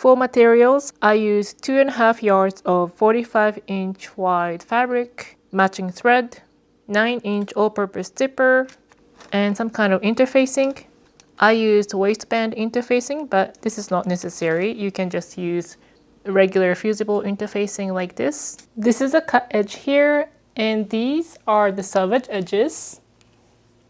For materials, I used 2.5 yards of 45-inch wide fabric, matching thread, 9-inch all-purpose zipper, and some kind of interfacing. I used waistband interfacing, but this is not necessary. You can just use regular fusible interfacing like this. This is a cut edge here, and these are the selvage edges.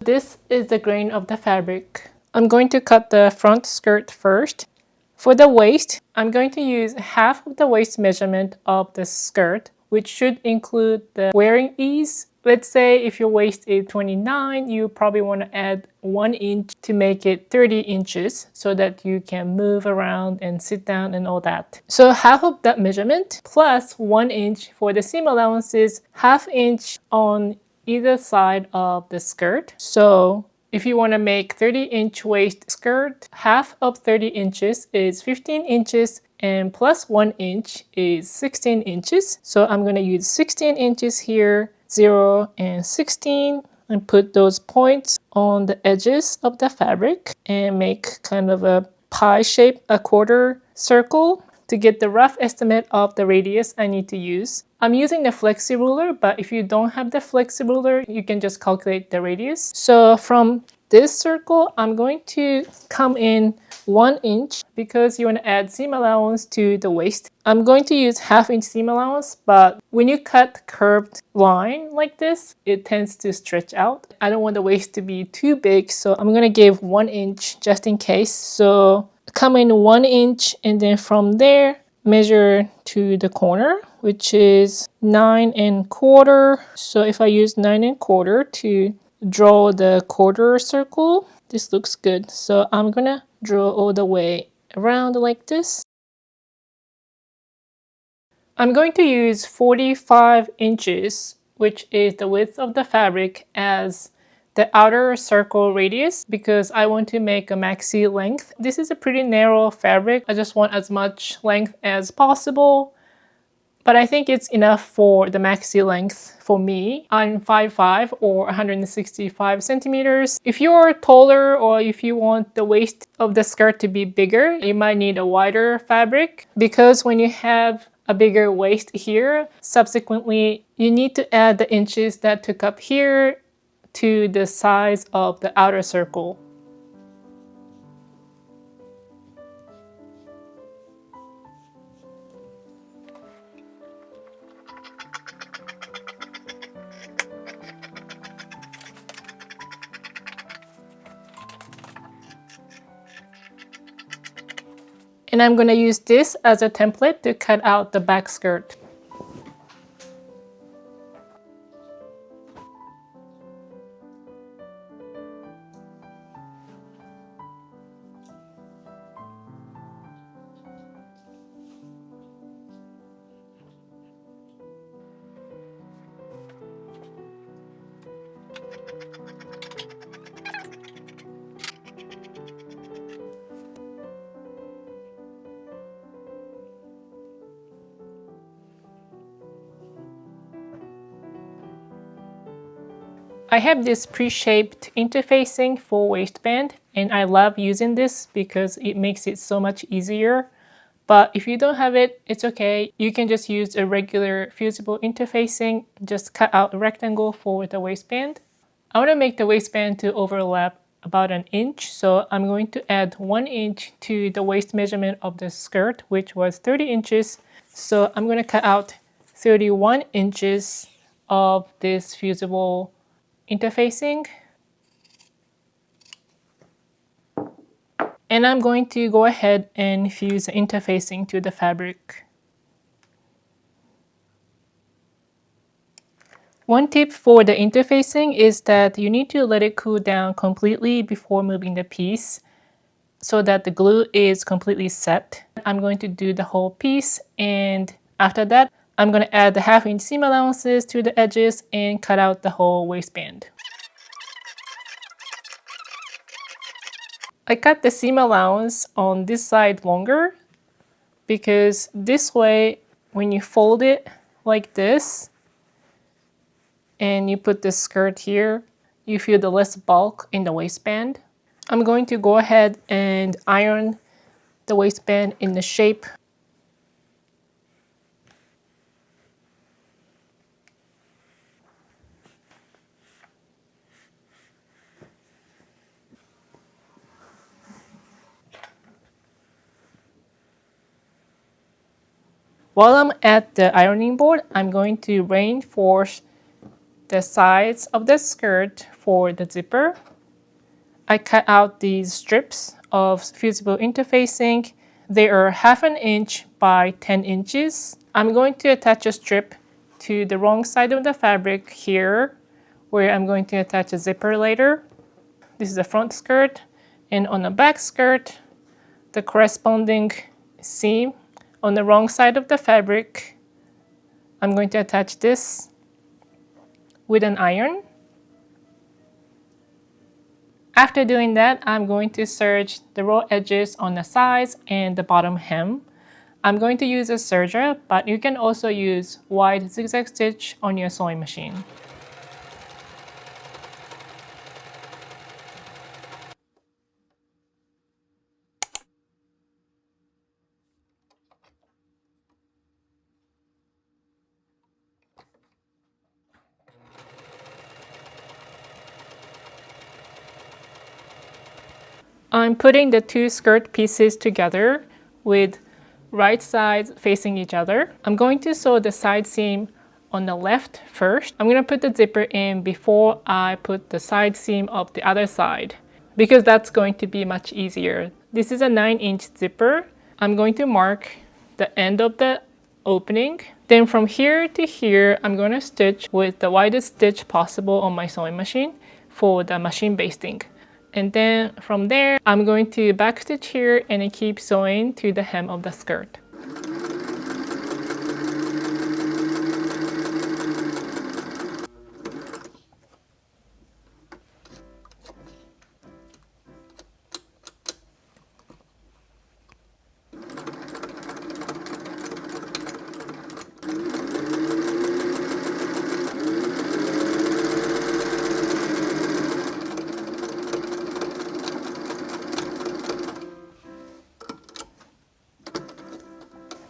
This is the grain of the fabric. I'm going to cut the front skirt first. For the waist, I'm going to use half of the waist measurement of the skirt, which should include the wearing ease. Let's say if your waist is 29, you probably want to add 1 inch to make it 30 inches so that you can move around and sit down and all that. So half of that measurement plus 1 inch for the seam allowances, ½ inch on either side of the skirt. So if you want to make 30-inch waist skirt, half of 30 inches is 15 inches and plus 1 inch is 16 inches. So I'm going to use 16 inches here, 0 and 16, and put those points on the edges of the fabric and make kind of a pie shape, a quarter circle to get the rough estimate of the radius I need to use. I'm using the flexi ruler, but if you don't have the flexi ruler, you can just calculate the radius. So from this circle, I'm going to come in 1 inch because you want to add seam allowance to the waist. I'm going to use ½ inch seam allowance, but when you cut curved line like this, it tends to stretch out. I don't want the waist to be too big, so I'm going to give 1 inch just in case. So come in 1 inch, and then from there measure to the corner, which is 9¼ So if I use 9¼ to draw the quarter circle, this looks good. So I'm gonna draw all the way around like this. I'm going to use 45 inches, which is the width of the fabric, as the outer circle radius because I want to make a maxi length. This is a pretty narrow fabric. I just want as much length as possible, but I think it's enough for the maxi length for me. I'm 5'5" or 165 centimeters. If you're taller or if you want the waist of the skirt to be bigger, you might need a wider fabric because when you have a bigger waist here, subsequently you need to add the inches that took up here to the size of the outer circle. And I'm going to use this as a template to cut out the back skirt. I have this pre-shaped interfacing for waistband, and I love using this because it makes it so much easier. But if you don't have it, it's okay. You can just use a regular fusible interfacing. Just cut out a rectangle for the waistband. I want to make the waistband to overlap about 1 inch, so I'm going to add 1 inch to the waist measurement of the skirt, which was 30 inches. So I'm going to cut out 31 inches of this fusible interfacing. And I'm going to go ahead and fuse the interfacing to the fabric. One tip for the interfacing is that you need to let it cool down completely before moving the piece so that the glue is completely set. I'm going to do the whole piece, and after that I'm going to add the ½ inch seam allowances to the edges and cut out the whole waistband. I cut the seam allowance on this side longer because this way when you fold it like this and you put the skirt here, you feel the less bulk in the waistband. I'm going to go ahead and iron the waistband in the shape. While I'm at the ironing board, I'm going to reinforce the sides of the skirt for the zipper. I cut out these strips of fusible interfacing. They are 1/2 inch by 10 inches. I'm going to attach a strip to the wrong side of the fabric here, where I'm going to attach a zipper later. This is the front skirt, and on the back skirt, the corresponding seam on the wrong side of the fabric, I'm going to attach this with an iron. After doing that, I'm going to serge the raw edges on the sides and the bottom hem. I'm going to use a serger, but you can also use wide zigzag stitch on your sewing machine. I'm putting the two skirt pieces together with right sides facing each other. I'm going to sew the side seam on the left first. I'm going to put the zipper in before I put the side seam of the other side, because that's going to be much easier. This is a 9-inch zipper. I'm going to mark the end of the opening. Then from here to here, I'm going to stitch with the widest stitch possible on my sewing machine for the machine basting. And then from there, I'm going to backstitch here and keep sewing to the hem of the skirt.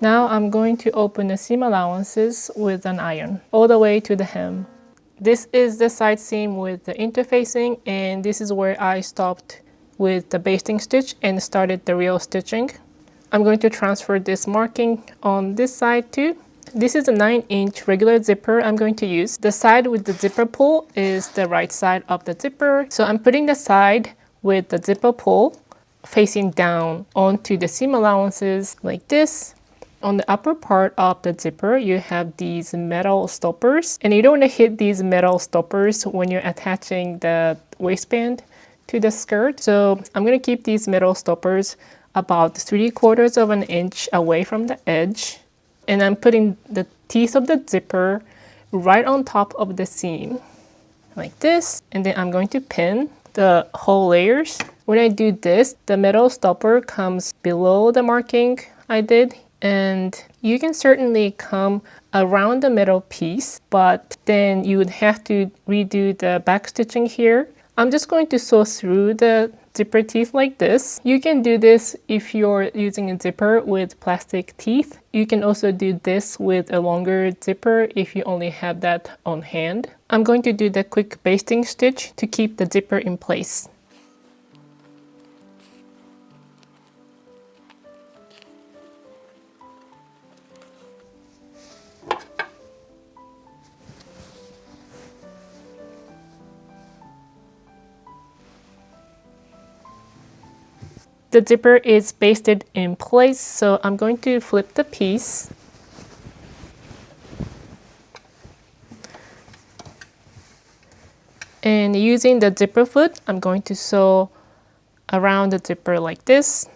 Now I'm going to open the seam allowances with an iron all the way to the hem. This is the side seam with the interfacing, and this is where I stopped with the basting stitch and started the real stitching. I'm going to transfer this marking on this side too. This is a 9-inch regular zipper I'm going to use. The side with the zipper pull is the right side of the zipper. So I'm putting the side with the zipper pull facing down onto the seam allowances like this. On the upper part of the zipper, you have these metal stoppers, and you don't want to hit these metal stoppers when you're attaching the waistband to the skirt. So I'm going to keep these metal stoppers about 3/4 of an inch away from the edge. And I'm putting the teeth of the zipper right on top of the seam like this. And then I'm going to pin the whole layers. When I do this, the metal stopper comes below the marking I did. And you can certainly come around the metal piece, but then you would have to redo the back stitching here. I'm just going to sew through the zipper teeth like this. You can do this if you're using a zipper with plastic teeth. You can also do this with a longer zipper if you only have that on hand. I'm going to do the quick basting stitch to keep the zipper in place. The zipper is basted in place, so I'm going to flip the piece. And using the zipper foot, I'm going to sew around the zipper like this.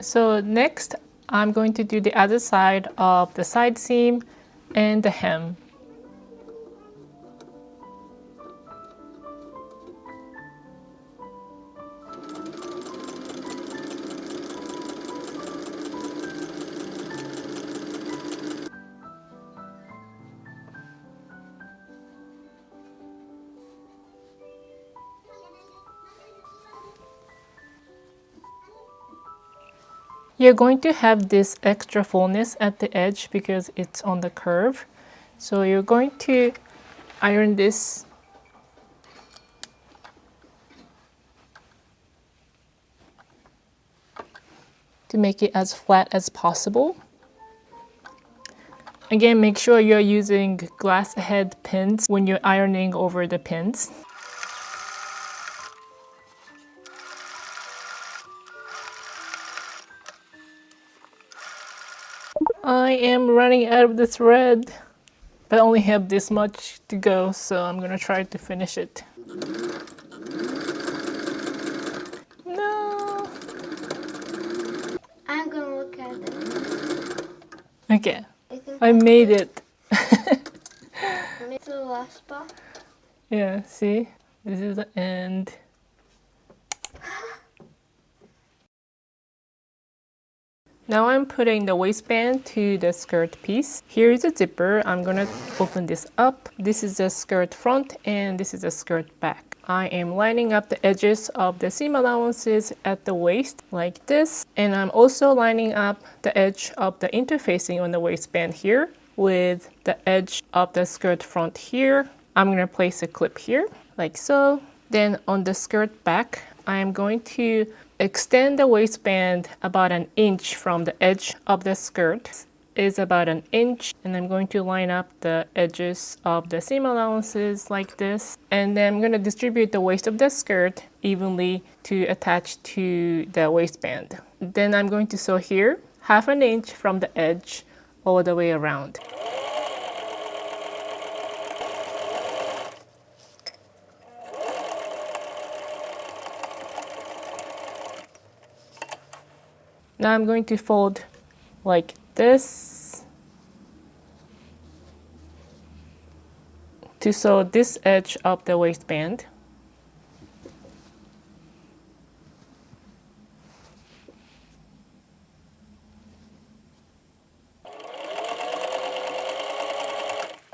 So next, I'm going to do the other side of the side seam and the hem. You're going to have this extra fullness at the edge because it's on the curve. So you're going to iron this to make it as flat as possible. Again, make sure you're using glass head pins when you're ironing over the pins. I am running out of the thread, but I only have this much to go, so I'm gonna try to finish it. No. I'm gonna look at it. Okay, I made it. It's the last part. Yeah, see? This is the end. Now I'm putting the waistband to the skirt piece. Here is a zipper. I'm gonna open this up. This is the skirt front and this is the skirt back. I am lining up the edges of the seam allowances at the waist like this. And I'm also lining up the edge of the interfacing on the waistband here with the edge of the skirt front here. I'm gonna place a clip here like so. Then on the skirt back, I am going to extend the waistband about an inch from the edge of the skirt. Is about an inch, and I'm going to line up the edges of the seam allowances like this, and then I'm going to distribute the waist of the skirt evenly to attach to the waistband. Then I'm going to sew here 1/2 inch from the edge all the way around. Now I'm going to fold like this to sew this edge of the waistband.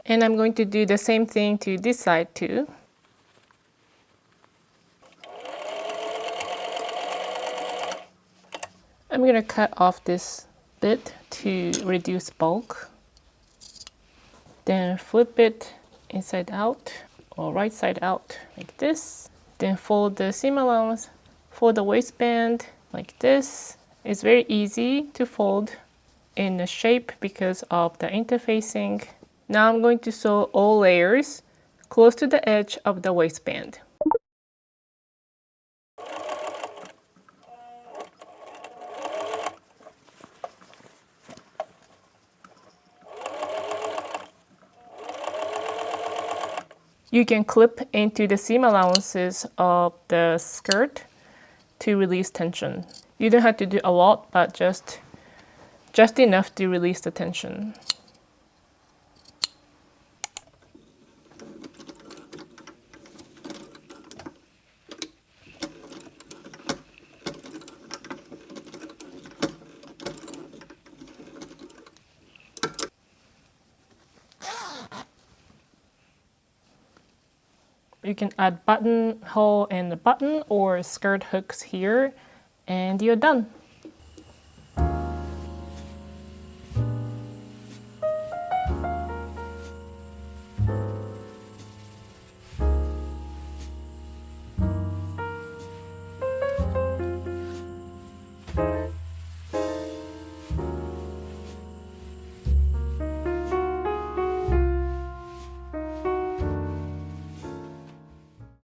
And I'm going to do the same thing to this side too. I'm going to cut off this bit to reduce bulk. Then flip it inside out or right side out like this. Then fold the seam allowance for the waistband like this. It's very easy to fold in the shape because of the interfacing. Now I'm going to sew all layers close to the edge of the waistband. You can clip into the seam allowances of the skirt to release tension. You don't have to do a lot, but just enough to release the tension. You can add buttonhole and the button or skirt hooks here, and you're done.